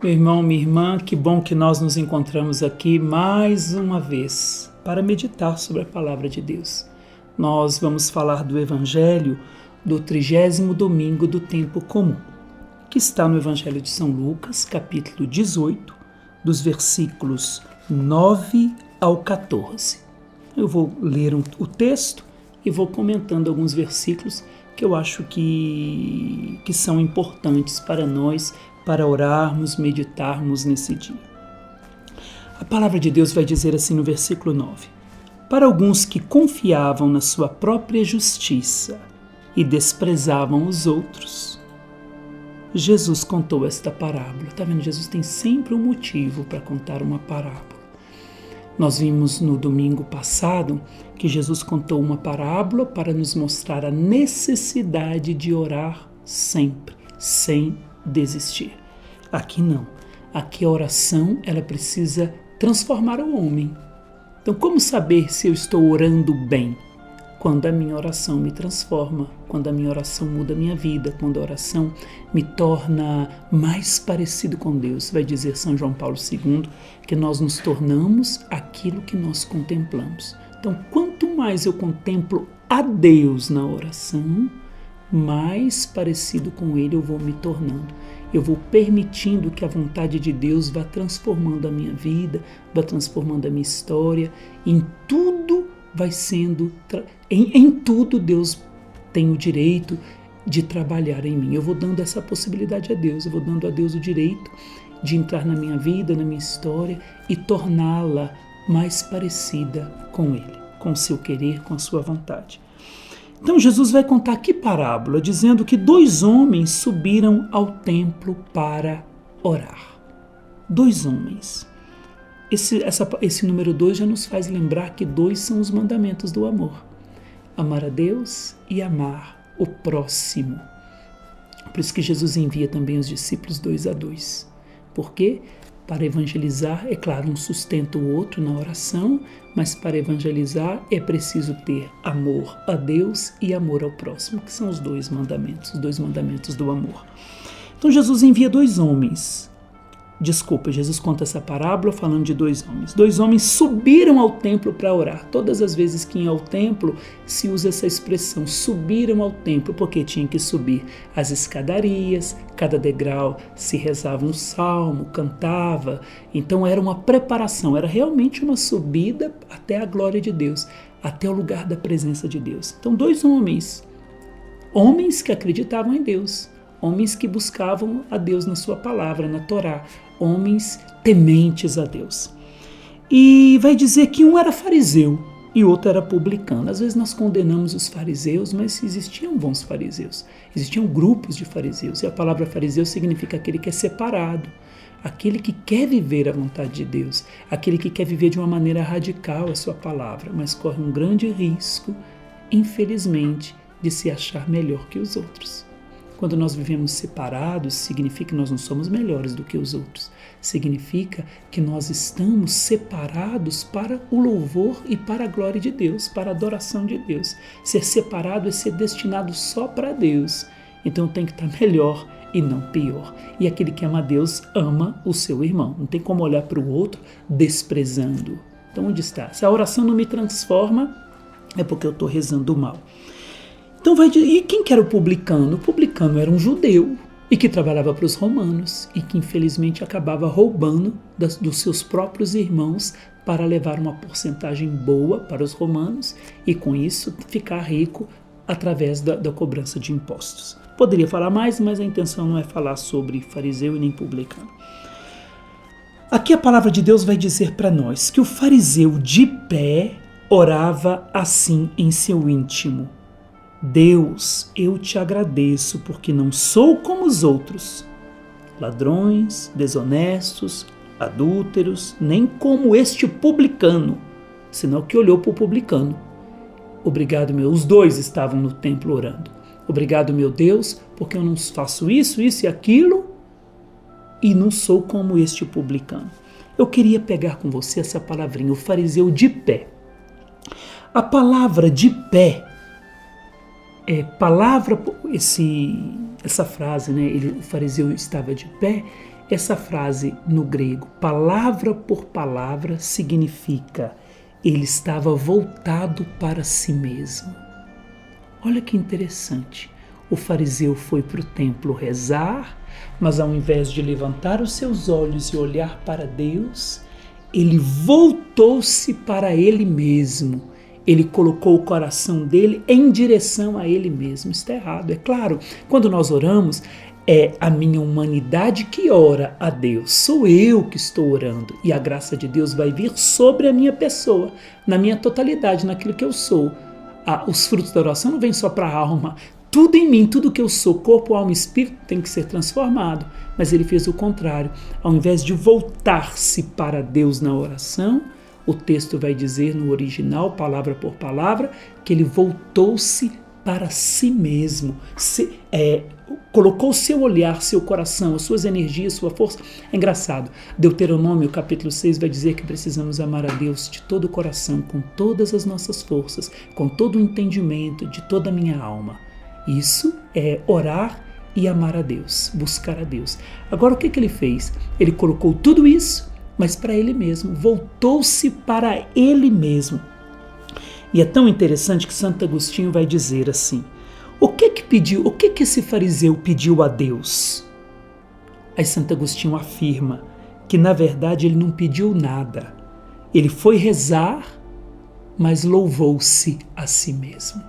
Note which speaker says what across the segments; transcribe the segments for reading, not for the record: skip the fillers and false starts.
Speaker 1: Meu irmão, minha irmã, que bom que nós nos encontramos aqui mais uma vez para meditar sobre a palavra de Deus. Nós vamos falar do Evangelho do 30º domingo do tempo comum, que está no Evangelho de São Lucas, capítulo 18, dos versículos 9 ao 14. Eu vou ler o texto e vou comentando alguns versículos que eu acho que são importantes para nós, para orarmos, meditarmos nesse dia. A palavra de Deus vai dizer assim no versículo 9: Para alguns que confiavam na sua própria justiça e desprezavam os outros, Jesus contou esta parábola. Está vendo? Jesus tem sempre um motivo para contar uma parábola. Nós vimos no domingo passado que Jesus contou uma parábola para nos mostrar a necessidade de orar sempre, sem desistir. Aqui não. Aqui a oração, ela precisa transformar o homem. Então, como saber se eu estou orando bem? Quando a minha oração me transforma, quando a minha oração muda a minha vida, quando a oração me torna mais parecido com Deus. Vai dizer São João Paulo II que nós nos tornamos aquilo que nós contemplamos. Então, quanto mais eu contemplo a Deus na oração, mais parecido com Ele eu vou me tornando. Eu vou permitindo que a vontade de Deus vá transformando a minha vida, vá transformando a minha história. Em tudo vai sendo... Em tudo Deus tem o direito de trabalhar em mim. Eu vou dando essa possibilidade a Deus. Eu vou dando a Deus o direito de entrar na minha vida, na minha história e torná-la mais parecida com Ele, com o seu querer, com a sua vontade. Então Jesus vai contar que parábola, dizendo que 2 homens subiram ao templo para orar. 2 homens. Esse número 2 já nos faz lembrar que 2 são os mandamentos do amor. Amar a Deus e amar o próximo. Por isso que Jesus envia também os discípulos 2 a 2. Por quê? Para evangelizar, é claro, um sustenta o outro na oração, mas para evangelizar é preciso ter amor a Deus e amor ao próximo, que são os 2 mandamentos, os 2 mandamentos do amor. Então Jesus envia 2 homens. Jesus conta essa parábola falando de 2 homens. 2 homens subiram ao templo para orar. Todas as vezes que iam ao templo se usa essa expressão, subiram ao templo, porque tinham que subir as escadarias, cada degrau se rezava um salmo, cantava. Então era uma preparação, era realmente uma subida até a glória de Deus, até o lugar da presença de Deus. Então 2 homens que acreditavam em Deus, homens que buscavam a Deus na sua palavra, na Torá, homens tementes a Deus. E vai dizer que um era fariseu e o outro era publicano. Às vezes nós condenamos os fariseus, mas existiam bons fariseus, existiam grupos de fariseus, e a palavra fariseu significa aquele que é separado, aquele que quer viver a vontade de Deus, aquele que quer viver de uma maneira radical a sua palavra, mas corre um grande risco, infelizmente, de se achar melhor que os outros. Quando nós vivemos separados, significa que nós não somos melhores do que os outros. Significa que nós estamos separados para o louvor e para a glória de Deus, para a adoração de Deus. Ser separado é ser destinado só para Deus. Então tem que estar melhor e não pior. E aquele que ama a Deus ama o seu irmão. Não tem como olhar para o outro desprezando. Então onde está? Se a oração não me transforma, é porque eu estou rezando mal. Então e quem que era o publicano? O publicano era um judeu e que trabalhava para os romanos e que infelizmente acabava roubando dos seus próprios irmãos para levar uma porcentagem boa para os romanos e com isso ficar rico através da cobrança de impostos. Poderia falar mais, mas a intenção não é falar sobre fariseu e nem publicano. Aqui a palavra de Deus vai dizer para nós que o fariseu de pé orava assim em seu íntimo: Deus, eu te agradeço porque não sou como os outros, ladrões, desonestos, adúlteros, nem como este publicano, senão que olhou para o publicano. Obrigado, meu. Os 2 estavam no templo orando. Obrigado, meu Deus, porque eu não faço isso e aquilo e não sou como este publicano. Eu queria pegar com você essa palavrinha, o fariseu de pé. A palavra de pé essa frase, né? O fariseu estava de pé, Essa frase no grego, palavra por palavra, significa ele estava voltado para si mesmo. Olha que interessante. O fariseu foi para o templo rezar, mas ao invés de levantar os seus olhos e olhar para Deus, ele voltou-se para ele mesmo. Ele colocou o coração dele em direção a ele mesmo. Isso está errado, é claro. Quando nós oramos, é a minha humanidade que ora a Deus. Sou eu que estou orando. E a graça de Deus vai vir sobre a minha pessoa, na minha totalidade, naquilo que eu sou. Os frutos da oração não vêm só para a alma. Tudo em mim, tudo que eu sou, corpo, alma e espírito, tem que ser transformado. Mas ele fez o contrário. Ao invés de voltar-se para Deus na oração, o texto vai dizer no original, palavra por palavra, que ele voltou-se para si mesmo. Colocou seu olhar, seu coração, as suas energias, sua força. É engraçado. Deuteronômio capítulo 6 vai dizer que precisamos amar a Deus de todo o coração, com todas as nossas forças, com todo o entendimento, de toda a minha alma. Isso é orar e amar a Deus, buscar a Deus. Agora o que ele fez? Ele colocou tudo isso, mas para ele mesmo, voltou-se para ele mesmo. E é tão interessante que Santo Agostinho vai dizer assim: o que esse fariseu pediu a Deus? Aí Santo Agostinho afirma que na verdade ele não pediu nada. Ele foi rezar, mas louvou-se a si mesmo.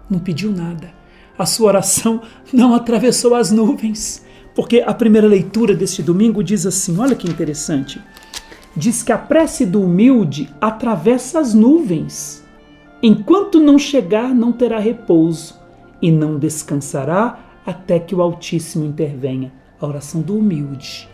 Speaker 1: Não pediu nada. A sua oração não atravessou as nuvens, porque a primeira leitura deste domingo diz assim, olha que interessante, diz que a prece do humilde atravessa as nuvens. Enquanto não chegar, não terá repouso, e não descansará até que o Altíssimo intervenha. A oração do humilde.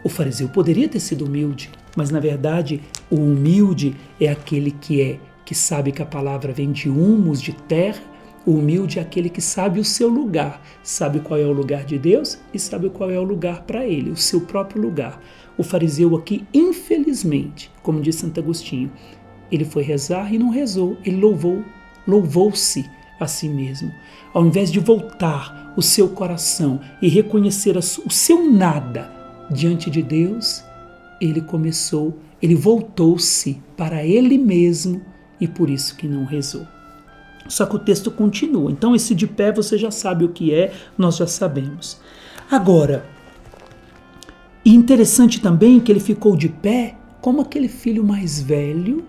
Speaker 1: O fariseu poderia ter sido humilde, mas na verdade o humilde é aquele que sabe que a palavra vem de humus, de terra. O humilde é aquele que sabe o seu lugar, sabe qual é o lugar de Deus e sabe qual é o lugar para ele, o seu próprio lugar. O fariseu aqui, infelizmente, como diz Santo Agostinho, ele foi rezar e não rezou, ele louvou-se a si mesmo. Ao invés de voltar o seu coração e reconhecer o seu nada diante de Deus, ele voltou-se para ele mesmo e por isso que não rezou. Só que o texto continua. Então esse de pé você já sabe o que é, nós já sabemos. Agora, interessante também que ele ficou de pé como aquele filho mais velho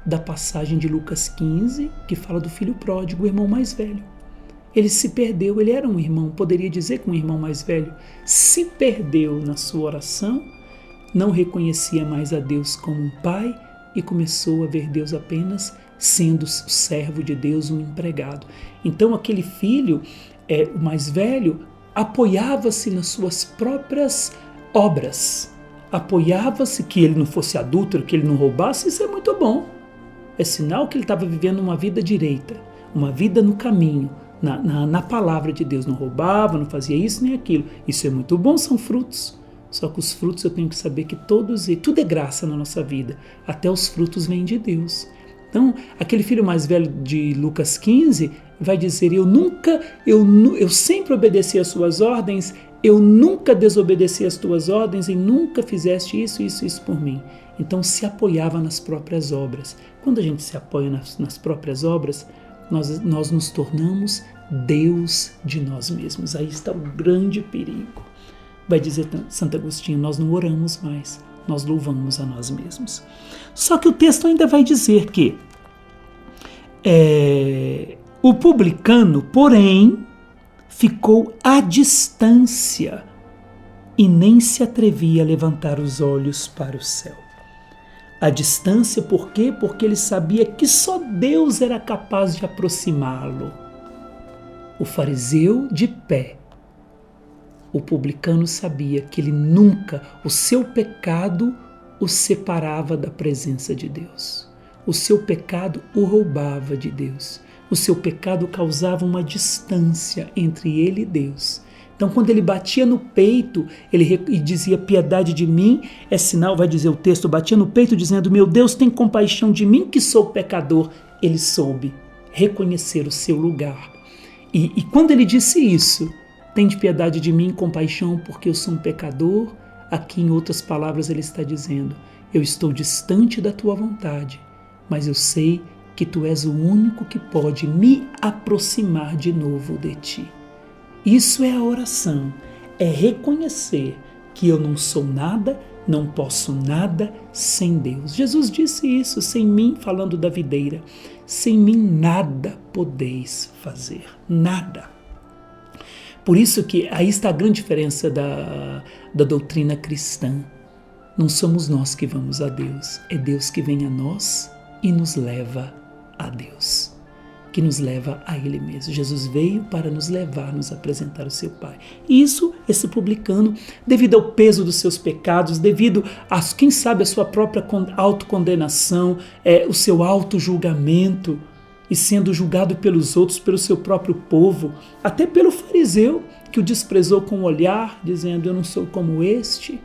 Speaker 1: da passagem de Lucas 15, que fala do filho pródigo, o irmão mais velho. Ele se perdeu, ele era um irmão, poderia dizer que um irmão mais velho, se perdeu na sua oração, não reconhecia mais a Deus como um pai e começou a ver Deus apenas sendo o servo de Deus, um empregado. Então aquele filho, o mais velho, apoiava-se nas suas próprias obras, apoiava-se que ele não fosse adúltero, que ele não roubasse, isso é muito bom. É sinal que ele estava vivendo uma vida direita, uma vida no caminho, na palavra de Deus. Não roubava, não fazia isso nem aquilo. Isso é muito bom, são frutos. Só que os frutos eu tenho que saber que tudo é graça na nossa vida. Até os frutos vêm de Deus. Então, aquele filho mais velho de Lucas 15 vai dizer, eu sempre obedeci às suas ordens, eu nunca desobedeci às tuas ordens e nunca fizeste isso por mim. Então se apoiava nas próprias obras. Quando a gente se apoia nas próprias obras, nós nos tornamos Deus de nós mesmos. Aí está o grande perigo. Vai dizer Santo Agostinho, nós não oramos mais, nós louvamos a nós mesmos. Só que o texto ainda vai dizer que o publicano, porém, ficou à distância e nem se atrevia a levantar os olhos para o céu. À distância, por quê? Porque ele sabia que só Deus era capaz de aproximá-lo. O fariseu de pé. O publicano sabia que ele nunca, o seu pecado o separava da presença de Deus. O seu pecado o roubava de Deus. O seu pecado causava uma distância entre ele e Deus. Então, quando ele batia no peito, ele dizia, piedade de mim, é sinal, vai dizer o texto, batia no peito dizendo, meu Deus, tem compaixão de mim que sou pecador. Ele soube reconhecer o seu lugar. E quando ele disse isso, Tende piedade de mim, compaixão, porque eu sou um pecador. Aqui, em outras palavras, ele está dizendo: eu estou distante da tua vontade, mas eu sei que tu és o único que pode me aproximar de novo de ti. Isso é a oração, é reconhecer que eu não sou nada, não posso nada sem Deus. Jesus disse isso: sem mim, falando da videira, sem mim nada podeis fazer, nada. Por isso que aí está a grande diferença da doutrina cristã. Não somos nós que vamos a Deus, é Deus que vem a nós e nos leva a Deus, que nos leva a Ele mesmo. Jesus veio para nos levar, nos apresentar o seu Pai. E isso, esse publicano, devido ao peso dos seus pecados, devido a, quem sabe, a sua própria autocondenação, o seu auto-julgamento, e sendo julgado pelos outros, pelo seu próprio povo, até pelo fariseu, que o desprezou com o olhar, dizendo: eu não sou como este,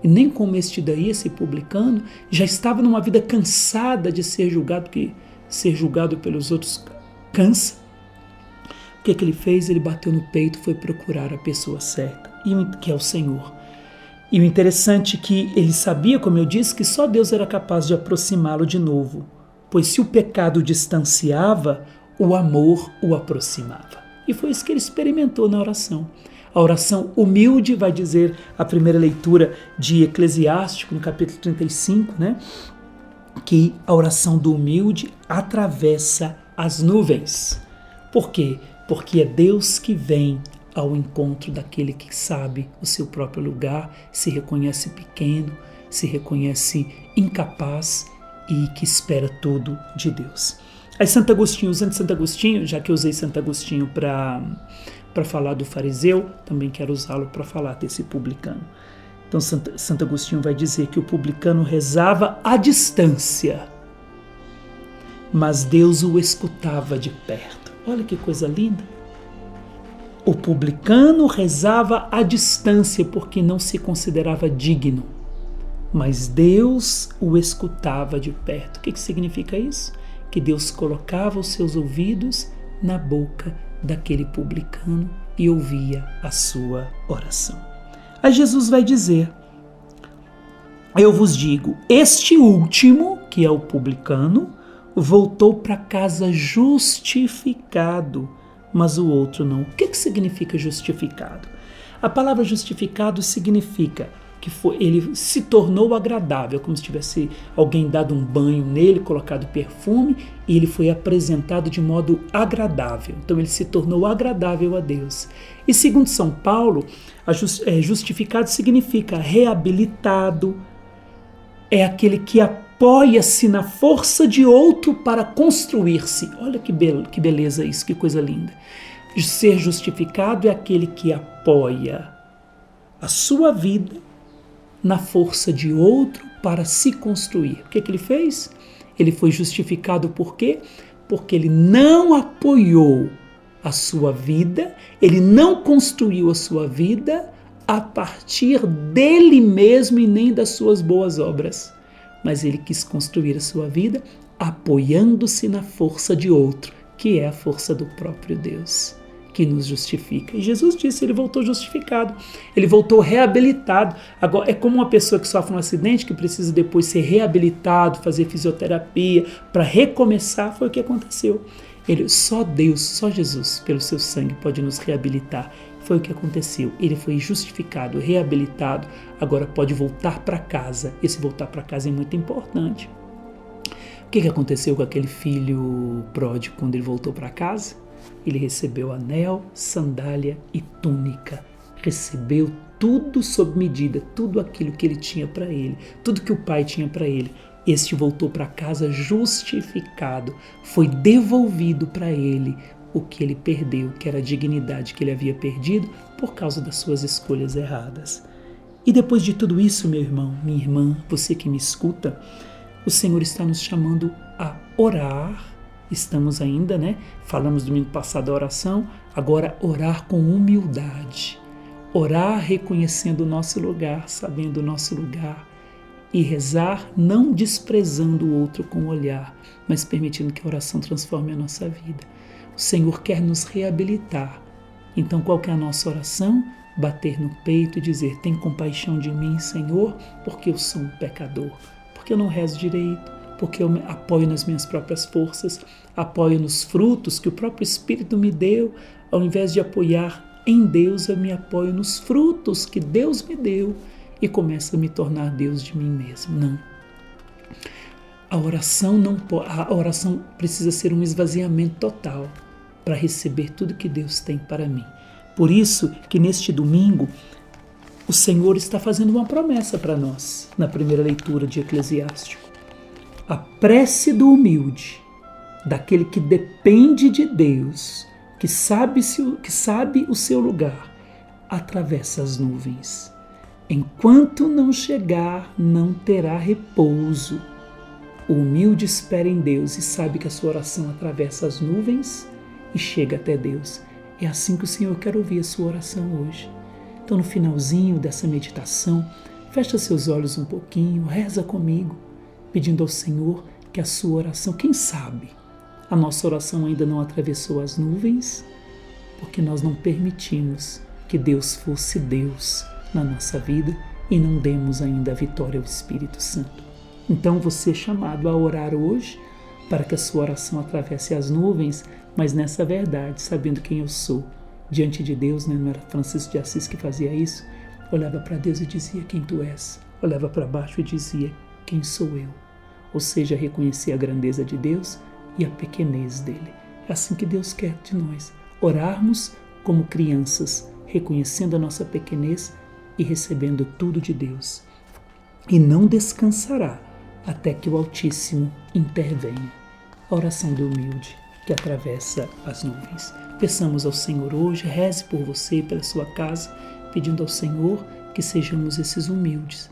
Speaker 1: e nem como este daí, esse publicano, já estava numa vida cansada de ser julgado, porque ser julgado pelos outros cansa. O que ele fez? Ele bateu no peito, foi procurar a pessoa certa, que é o Senhor. E o interessante é que ele sabia, como eu disse, que só Deus era capaz de aproximá-lo de novo, pois se o pecado o distanciava, o amor o aproximava. E foi isso que ele experimentou na oração. A oração humilde, vai dizer a primeira leitura de Eclesiástico, no capítulo 35, né? Que a oração do humilde atravessa as nuvens. Por quê? Porque é Deus que vem ao encontro daquele que sabe o seu próprio lugar, se reconhece pequeno, se reconhece incapaz e que espera tudo de Deus. Aí Santo Agostinho, usando Santo Agostinho, já que eu usei Santo Agostinho para falar do fariseu, também quero usá-lo para falar desse publicano. Então Santo Agostinho vai dizer que o publicano rezava à distância, mas Deus o escutava de perto. Olha que coisa linda! O publicano rezava à distância porque não se considerava digno, mas Deus o escutava de perto. O que significa isso? Que Deus colocava os seus ouvidos na boca daquele publicano e ouvia a sua oração. Aí Jesus vai dizer: eu vos digo, este último, que é o publicano, voltou para casa justificado, mas o outro não. O que significa justificado? A palavra justificado significa que ele se tornou agradável, como se tivesse alguém dado um banho nele, colocado perfume, e ele foi apresentado de modo agradável. Então ele se tornou agradável a Deus. E segundo São Paulo, justificado significa reabilitado, é aquele que apoia-se na força de outro para construir-se. Olha que beleza isso, que coisa linda. Ser justificado é aquele que apoia a sua vida na força de outro para se construir. O que ele fez? Ele foi justificado por quê? Porque ele não apoiou a sua vida, ele não construiu a sua vida a partir dele mesmo e nem das suas boas obras, mas ele quis construir a sua vida apoiando-se na força de outro, que é a força do próprio Deus, que nos justifica. E Jesus disse, ele voltou justificado, ele voltou reabilitado. Agora, é como uma pessoa que sofre um acidente, que precisa depois ser reabilitado, fazer fisioterapia, para recomeçar. Foi o que aconteceu. Só Deus, só Jesus, pelo seu sangue, pode nos reabilitar. Foi o que aconteceu. Ele foi justificado, reabilitado, agora pode voltar para casa. Esse voltar para casa é muito importante. O que aconteceu com aquele filho pródigo quando ele voltou para casa? Ele recebeu anel, sandália e túnica. Recebeu tudo sob medida, tudo aquilo que ele tinha para ele, tudo que o pai tinha para ele. Este voltou para casa justificado. Foi devolvido para ele o que ele perdeu, que era a dignidade que ele havia perdido por causa das suas escolhas erradas. E depois de tudo isso, meu irmão, minha irmã, você que me escuta, o Senhor está nos chamando a orar. Estamos ainda, falamos domingo passado da oração, agora orar com humildade. Orar reconhecendo o nosso lugar, sabendo o nosso lugar. E rezar não desprezando o outro com o olhar, mas permitindo que a oração transforme a nossa vida. O Senhor quer nos reabilitar. Então, qual que é a nossa oração? Bater no peito e dizer: tem compaixão de mim, Senhor, porque eu sou um pecador, porque eu não rezo direito, porque eu me apoio nas minhas próprias forças, apoio nos frutos que o próprio Espírito me deu. Ao invés de apoiar em Deus, eu me apoio nos frutos que Deus me deu e começo a me tornar Deus de mim mesmo. Não. A oração precisa ser um esvaziamento total para receber tudo que Deus tem para mim. Por isso que neste domingo o Senhor está fazendo uma promessa para nós, na primeira leitura de Eclesiástico. A prece do humilde, daquele que depende de Deus, que sabe o seu lugar, atravessa as nuvens. Enquanto não chegar, não terá repouso. O humilde espera em Deus e sabe que a sua oração atravessa as nuvens e chega até Deus. É assim que o Senhor quer ouvir a sua oração hoje. Então, no finalzinho dessa meditação, fecha seus olhos um pouquinho, reza comigo, pedindo ao Senhor que a sua oração, quem sabe, a nossa oração ainda não atravessou as nuvens, porque nós não permitimos que Deus fosse Deus na nossa vida e não demos ainda a vitória ao Espírito Santo. Então você é chamado a orar hoje para que a sua oração atravesse as nuvens, mas nessa verdade, sabendo quem eu sou diante de Deus, né? Não era Francisco de Assis que fazia isso? Olhava para Deus e dizia: quem tu és? Olhava para baixo e dizia: quem sou eu? Ou seja, reconhecer a grandeza de Deus e a pequenez dele. É assim que Deus quer de nós, orarmos como crianças, reconhecendo a nossa pequenez e recebendo tudo de Deus. E não descansará até que o Altíssimo intervenha. A oração do humilde que atravessa as nuvens. Peçamos ao Senhor hoje, reze por você e pela sua casa, pedindo ao Senhor que sejamos esses humildes,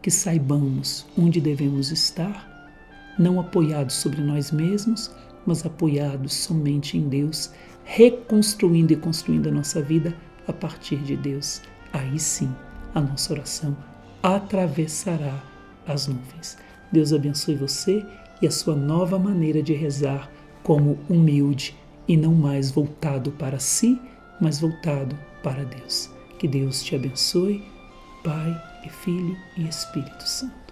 Speaker 1: que saibamos onde devemos estar, não apoiados sobre nós mesmos, mas apoiados somente em Deus, reconstruindo e construindo a nossa vida a partir de Deus. Aí sim, a nossa oração atravessará as nuvens. Deus abençoe você e a sua nova maneira de rezar como humilde e não mais voltado para si, mas voltado para Deus. Que Deus te abençoe, Pai e Filho e Espírito Santo.